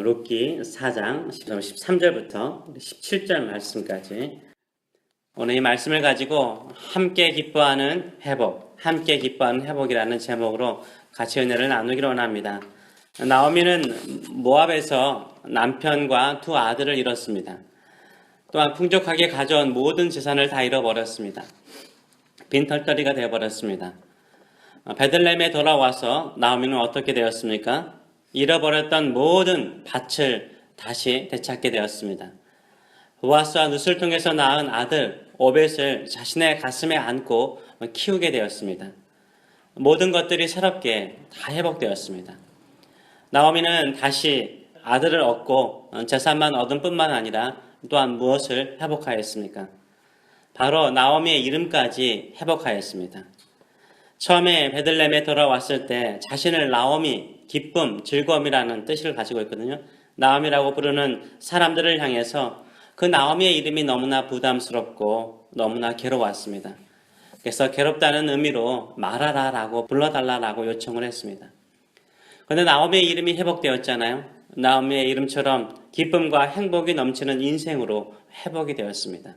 룻기 4장 13절부터 17절 말씀까지 오늘 이 말씀을 가지고 함께 기뻐하는 회복, 함께 기뻐하는 회복이라는 제목으로 같이 은혜를 나누기로 원합니다. 나오미는 모압에서 남편과 두 아들을 잃었습니다. 또한 풍족하게 가져온 모든 재산을 다 잃어버렸습니다. 빈털터리가 되어버렸습니다. 베들레헴에 돌아와서 나오미는 어떻게 되었습니까? 잃어버렸던 모든 밭을 다시 되찾게 되었습니다. 보아스와 룻을 통해서 낳은 아들 오벳을 자신의 가슴에 안고 키우게 되었습니다. 모든 것들이 새롭게 다 회복되었습니다. 나오미는 다시 아들을 얻고 재산만 얻은 뿐만 아니라 또한 무엇을 회복하였습니까? 바로 나오미의 이름까지 회복하였습니다. 처음에 베들레헴에 돌아왔을 때 자신을 나오미, 기쁨, 즐거움이라는 뜻을 가지고 있거든요. 나오미라고 부르는 사람들을 향해서 그 나오미의 이름이 너무나 부담스럽고 너무나 괴로웠습니다. 그래서 괴롭다는 의미로 말하라라고 불러달라라고 요청을 했습니다. 그런데 나오미의 이름이 회복되었잖아요. 나오미의 이름처럼 기쁨과 행복이 넘치는 인생으로 회복이 되었습니다.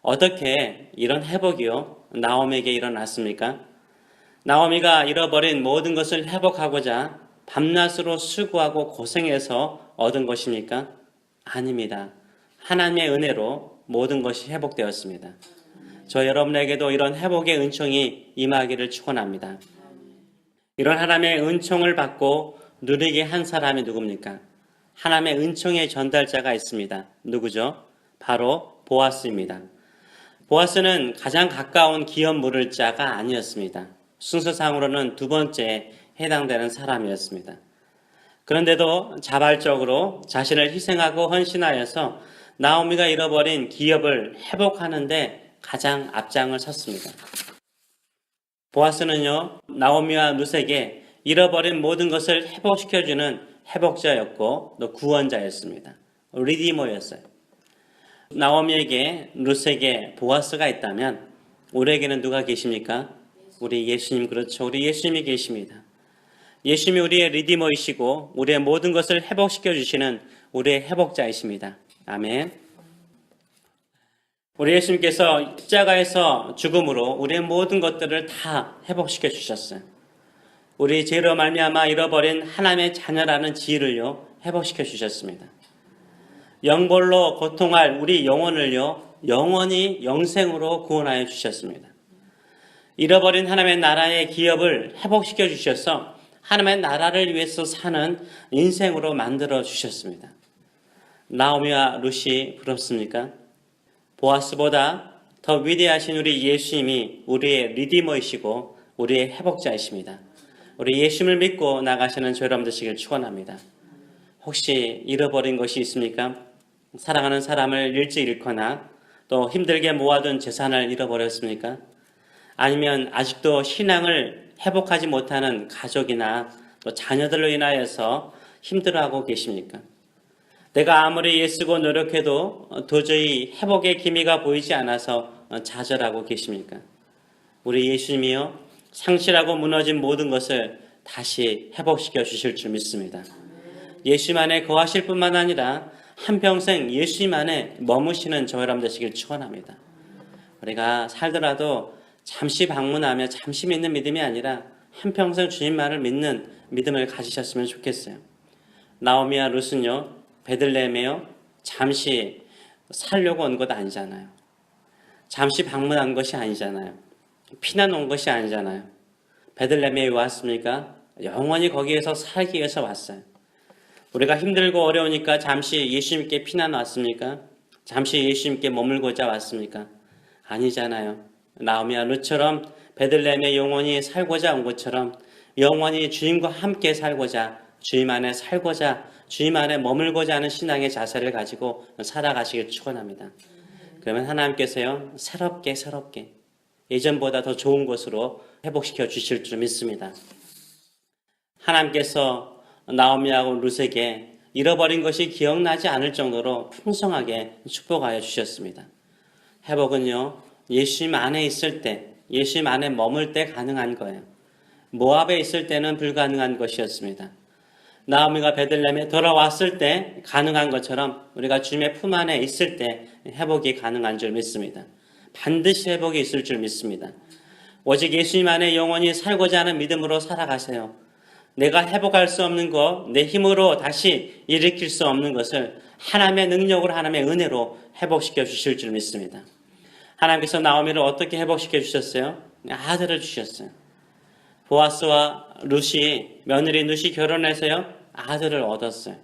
어떻게 이런 회복이요? 나오미에게 일어났습니까? 나오미가 잃어버린 모든 것을 회복하고자 밤낮으로 수고하고 고생해서 얻은 것입니까? 아닙니다. 하나님의 은혜로 모든 것이 회복되었습니다. 저 여러분에게도 이런 회복의 은총이 임하기를 축원합니다. 이런 하나님의 은총을 받고 누리게 한 사람이 누굽니까? 하나님의 은총의 전달자가 있습니다. 누구죠? 바로 보아스입니다. 보아스는 가장 가까운 기업 물을 자가 아니었습니다. 순서상으로는 두 번째에 해당되는 사람이었습니다. 그런데도 자발적으로 자신을 희생하고 헌신하여서 나오미가 잃어버린 기업을 회복하는데 가장 앞장을 섰습니다. 보아스는요, 나오미와 룻에게 잃어버린 모든 것을 회복시켜주는 회복자였고 또 구원자였습니다. 리디머였어요. 나오미에게, 룻에게 보아스가 있다면 우리에게는 누가 계십니까? 우리 예수님, 그렇죠. 우리 예수님이 계십니다. 예수님이 우리의 리디머이시고 우리의 모든 것을 회복시켜 주시는 우리의 회복자이십니다. 아멘. 우리 예수님께서 십자가에서 죽음으로 우리의 모든 것들을 다 회복시켜 주셨어요. 우리 죄로 말미암아 잃어버린 하나님의 자녀라는 지위를요 회복시켜 주셨습니다. 영벌로 고통할 우리 영혼을요 영원히 영생으로 구원하여 주셨습니다. 잃어버린 하나님의 나라의 기업을 회복시켜 주셔서 하나님의 나라를 위해서 사는 인생으로 만들어 주셨습니다. 나오미와 룻이 부럽습니까? 보아스보다 더 위대하신 우리 예수님이 우리의 리디머이시고 우리의 회복자이십니다. 우리 예수님을 믿고 나가시는 저 여러분 되시길 축원합니다. 혹시 잃어버린 것이 있습니까? 사랑하는 사람을 일찍 잃거나 또 힘들게 모아둔 재산을 잃어버렸습니까? 아니면 아직도 신앙을 회복하지 못하는 가족이나 또 자녀들로 인하여서 힘들어하고 계십니까? 내가 아무리 애쓰고 노력해도 도저히 회복의 기미가 보이지 않아서 좌절하고 계십니까? 우리 예수님이요 상실하고 무너진 모든 것을 다시 회복시켜 주실 줄 믿습니다. 예수님 안에 거하실 뿐만 아니라 한평생 예수님 안에 머무시는 저 여러분 되시길 축원합니다. 우리가 살더라도 잠시 방문하며 잠시 믿는 믿음이 아니라 한평생 주님만을 믿는 믿음을 가지셨으면 좋겠어요. 나오미와 룻은요 베들레헴에요 잠시 살려고 온 것 아니잖아요. 잠시 방문한 것이 아니잖아요. 피난 온 것이 아니잖아요. 베들레헴에 왔습니까? 영원히 거기에서 살기 위해서 왔어요. 우리가 힘들고 어려우니까 잠시 예수님께 피난 왔습니까? 잠시 예수님께 머물고자 왔습니까? 아니잖아요. 나오미와 룻처럼 베들레헴에 영원히 살고자 온 것처럼 영원히 주님과 함께 살고자 주님 안에 살고자 주님 안에 머물고자 하는 신앙의 자세를 가지고 살아가시길 축원합니다. 그러면 하나님께서요 새롭게 예전보다 더 좋은 것으로 회복시켜 주실 줄 믿습니다. 하나님께서 나오미하고 룻에게 잃어버린 것이 기억나지 않을 정도로 풍성하게 축복하여 주셨습니다. 회복은요 예수님 안에 있을 때, 예수님 안에 머물 때 가능한 거예요. 모압에 있을 때는 불가능한 것이었습니다. 나오미가 베들레헴에 돌아왔을 때 가능한 것처럼 우리가 주님의 품 안에 있을 때 회복이 가능한 줄 믿습니다. 반드시 회복이 있을 줄 믿습니다. 오직 예수님 안에 영원히 살고자 하는 믿음으로 살아가세요. 내가 회복할 수 없는 것, 내 힘으로 다시 일으킬 수 없는 것을 하나님의 능력으로, 하나님의 은혜로 회복시켜 주실 줄 믿습니다. 하나님께서 나오미를 어떻게 회복시켜 주셨어요? 아들을 주셨어요. 보아스와 루시, 며느리 루시 결혼해서요, 아들을 얻었어요.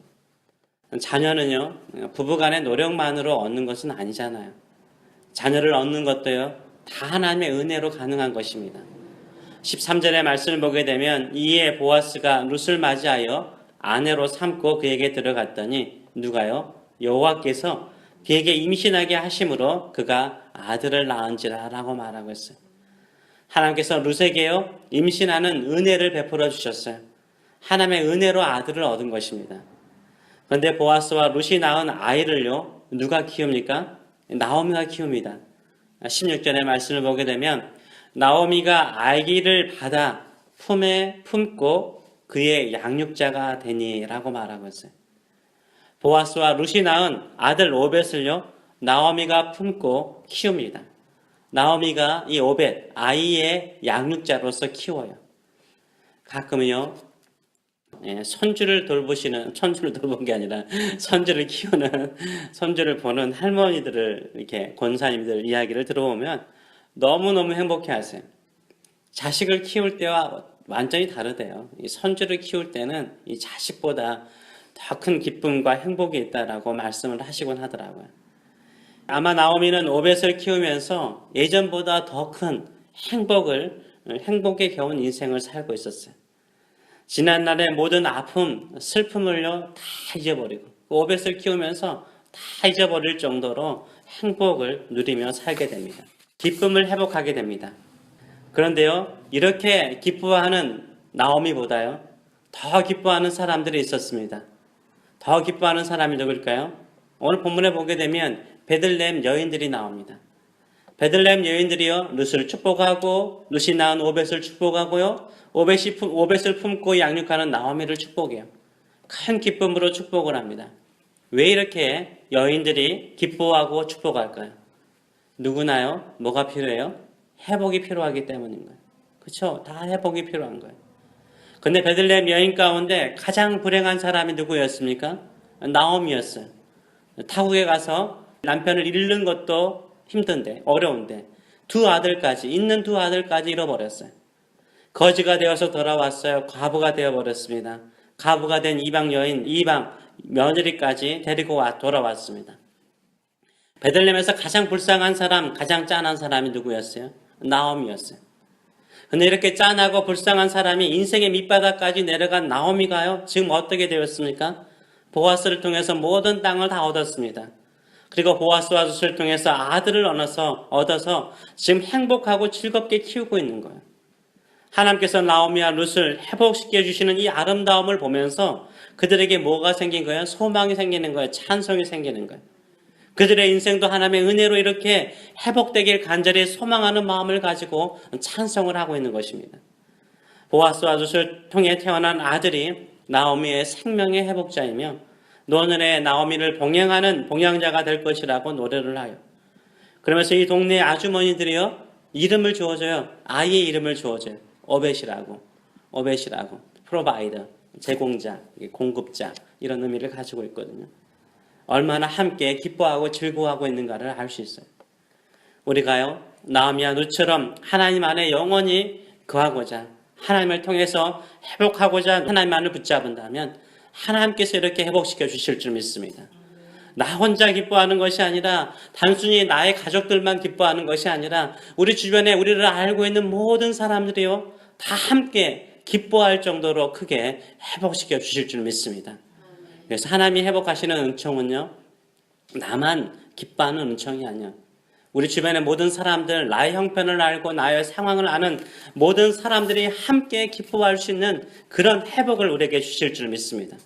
자녀는요, 부부간의 노력만으로 얻는 것은 아니잖아요. 자녀를 얻는 것도요, 다 하나님의 은혜로 가능한 것입니다. 13절의 말씀을 보게 되면 이에 보아스가 룻을 맞이하여 아내로 삼고 그에게 들어갔더니 누가요? 여호와께서 그에게 임신하게 하심으로 그가 아들을 낳은지라 라고 말하고 있어요. 하나님께서 룻에게요, 임신하는 은혜를 베풀어 주셨어요. 하나님의 은혜로 아들을 얻은 것입니다. 그런데 보아스와 룻이 낳은 아이를요, 누가 키웁니까? 나오미가 키웁니다. 16절의 말씀을 보게 되면 나오미가 아기를 받아 품에 품고 그의 양육자가 되니라고 말하고 있어요. 보아스와 룻이 낳은 아들 오벳을요, 나오미가 품고 키웁니다. 나오미가 이 오벳, 아이의 양육자로서 키워요. 가끔은요, 손주를 돌보시는, 손주를 돌본 게 아니라 손주를 키우는, 손주를 보는 할머니들을, 이렇게 권사님들 이야기를 들어보면 너무너무 행복해 하세요. 자식을 키울 때와 완전히 다르대요. 이 손주를 키울 때는 이 자식보다 더 큰 기쁨과 행복이 있다라고 말씀을 하시곤 하더라고요. 아마 나오미는 오벳을 키우면서 예전보다 더 큰 행복에 겨운 인생을 살고 있었어요. 지난날의 모든 아픔, 슬픔을요, 다 잊어버리고, 오벳을 키우면서 다 잊어버릴 정도로 행복을 누리며 살게 됩니다. 기쁨을 회복하게 됩니다. 그런데요, 이렇게 기뻐하는 나오미보다요, 더 기뻐하는 사람들이 있었습니다. 더 기뻐하는 사람이 누굴까요? 오늘 본문에 보게 되면 베들레헴 여인들이 나옵니다. 베들레헴 여인들이요, 룻을 축복하고, 룻이 낳은 오벳을 축복하고요, 오벳을 품고 양육하는 나오미를 축복해요. 큰 기쁨으로 축복을 합니다. 왜 이렇게 여인들이 기뻐하고 축복할까요? 누구나요? 뭐가 필요해요? 회복이 필요하기 때문인 거예요. 그렇죠? 다 회복이 필요한 거예요. 근데 베들레헴 여인 가운데 가장 불행한 사람이 누구였습니까? 나오미였어요. 타국에 가서 남편을 잃는 것도 힘든데, 어려운데 있는 두 아들까지 잃어버렸어요. 거지가 되어서 돌아왔어요. 과부가 되어버렸습니다. 과부가 된 이방 며느리까지 데리고 돌아왔습니다. 베들레헴에서 가장 불쌍한 사람, 가장 짠한 사람이 누구였어요? 나오미였어요. 근데 이렇게 짠하고 불쌍한 사람이 인생의 밑바닥까지 내려간 나오미가요, 지금 어떻게 되었습니까? 보아스를 통해서 모든 땅을 다 얻었습니다. 그리고 보아스와 룻을 통해서 아들을 얻어서 지금 행복하고 즐겁게 키우고 있는 거예요. 하나님께서 나오미와 룻을 회복시켜 주시는 이 아름다움을 보면서 그들에게 뭐가 생긴 거예요? 소망이 생기는 거예요. 찬송이 생기는 거예요. 그들의 인생도 하나님의 은혜로 이렇게 회복되길 간절히 소망하는 마음을 가지고 찬송을 하고 있는 것입니다. 보아스와 룻을 통해 태어난 아들이 나오미의 생명의 회복자이며 노년에 나오미를 봉양하는 봉양자가 될 것이라고 노래를 하여, 그러면서 이 동네 아주머니들이요, 이름을 주어줘요. 아이의 이름을 주어줘요. 오벳이라고, 프로바이더, 제공자, 공급자, 이런 의미를 가지고 있거든요. 얼마나 함께 기뻐하고 즐거워하고 있는가를 알 수 있어요. 우리가요, 나오미와 룻처럼 하나님 안에 영원히 거하고자, 하나님을 통해서 회복하고자 하나님만을 붙잡은다면 하나님께서 이렇게 회복시켜 주실 줄 믿습니다. 나 혼자 기뻐하는 것이 아니라, 단순히 나의 가족들만 기뻐하는 것이 아니라, 우리 주변에 우리를 알고 있는 모든 사람들이요, 다 함께 기뻐할 정도로 크게 회복시켜 주실 줄 믿습니다. 그래서 하나님이 회복하시는 은총은요, 나만 기뻐하는 은총이 아니야. 우리 주변의 모든 사람들, 나의 형편을 알고 나의 상황을 아는 모든 사람들이 함께 기뻐할 수 있는 그런 회복을 우리에게 주실 줄 믿습니다.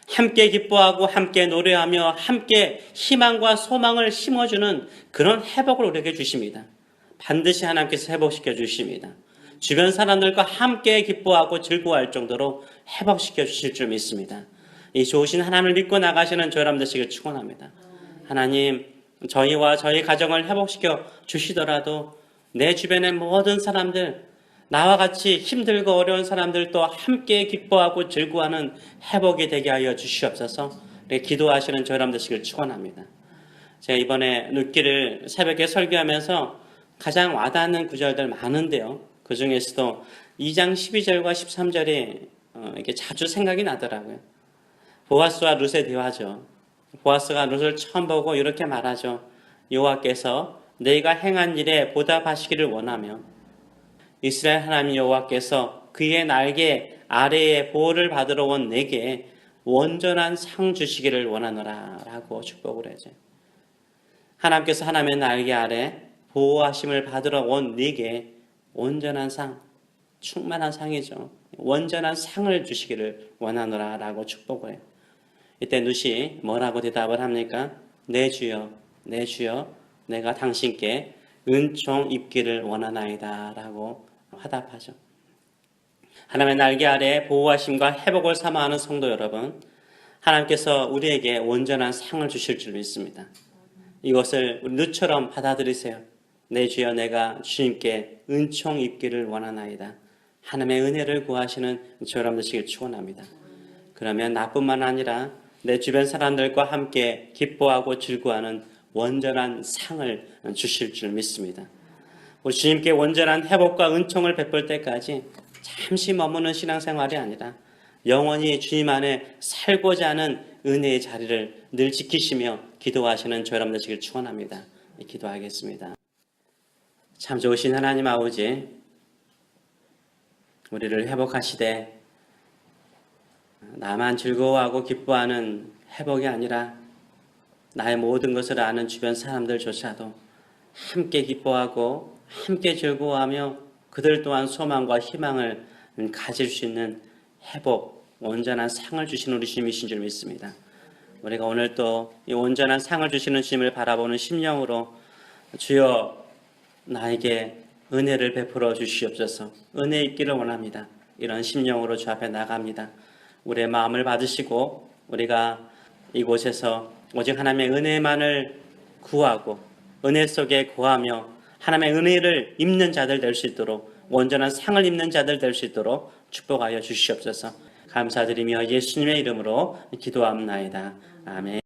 함께 기뻐하고 함께 노래하며 함께 희망과 소망을 심어주는 그런 회복을 우리에게 주십니다. 반드시 하나님께서 회복시켜 주십니다. 주변 사람들과 함께 기뻐하고 즐거워할 정도로 회복시켜 주실 줄 믿습니다. 이 좋으신 하나님을 믿고 나가시는 저 여러분 되시길 축원합니다. 하나님, 저희와 저희 가정을 회복시켜 주시더라도 내 주변의 모든 사람들, 나와 같이 힘들고 어려운 사람들도 함께 기뻐하고 즐거워하는 회복이 되게 하여 주시옵소서. 기도하시는 저 여러분 되시길 축원합니다. 제가 이번에 룻기를 새벽에 설교하면서 가장 와닿는 구절들 많은데요. 그 중에서도 2장 12절과 13절이 이게 자주 생각이 나더라고요. 보아스와 룻의 대화죠. 보아스가 룻을 처음 보고 이렇게 말하죠. 여호와께서 내가 행한 일에 보답하시기를 원하며 이스라엘 하나님 여호와께서 그의 날개 아래에 보호를 받으러 온 내게 온전한 상 주시기를 원하노라 라고 축복을 해줘. 하나님께서 하나님의 날개 아래 보호하심을 받으러 온 네게 온전한 상, 충만한 상이죠. 온전한 상을 주시기를 원하노라 라고 축복을 해요. 이때 룻이 뭐라고 대답을 합니까? 내 주여, 내 주여, 내가 당신께 은총 입기를 원하나이다 라고 화답하죠. 하나님의 날개 아래 보호하심과 회복을 사모하는 성도 여러분, 하나님께서 우리에게 온전한 상을 주실 줄 믿습니다. 이것을 룻처럼 받아들이세요. 내 주여, 내가 주님께 은총 입기를 원하나이다. 하나님의 은혜를 구하시는 저 여러분 되시길 축원합니다. 그러면 나뿐만 아니라 내 주변 사람들과 함께 기뻐하고 즐거워하는 온전한 상을 주실 줄 믿습니다. 우리 주님께 온전한 회복과 은총을 베풀 때까지 잠시 머무는 신앙생활이 아니라 영원히 주님 안에 살고자 하는 은혜의 자리를 늘 지키시며 기도하시는 저 여러분 되시길 축원합니다. 기도하겠습니다. 참 좋으신 하나님 아버지, 우리를 회복하시되 나만 즐거워하고 기뻐하는 회복이 아니라 나의 모든 것을 아는 주변 사람들조차도 함께 기뻐하고 함께 즐거워하며 그들 또한 소망과 희망을 가질 수 있는 회복, 온전한 상을 주시는 우리 주님이신 줄 믿습니다. 우리가 오늘 또 이 온전한 상을 주시는 주님을 바라보는 심령으로 주여 나에게 은혜를 베풀어 주시옵소서. 은혜 있기를 원합니다. 이런 심령으로 주 앞에 나갑니다. 우리의 마음을 받으시고 우리가 이곳에서 오직 하나님의 은혜만을 구하고 은혜 속에 거하며 하나님의 은혜를 입는 자들 될 수 있도록 온전한 상을 입는 자들 될 수 있도록 축복하여 주시옵소서. 감사드리며 예수님의 이름으로 기도합나이다. 아멘.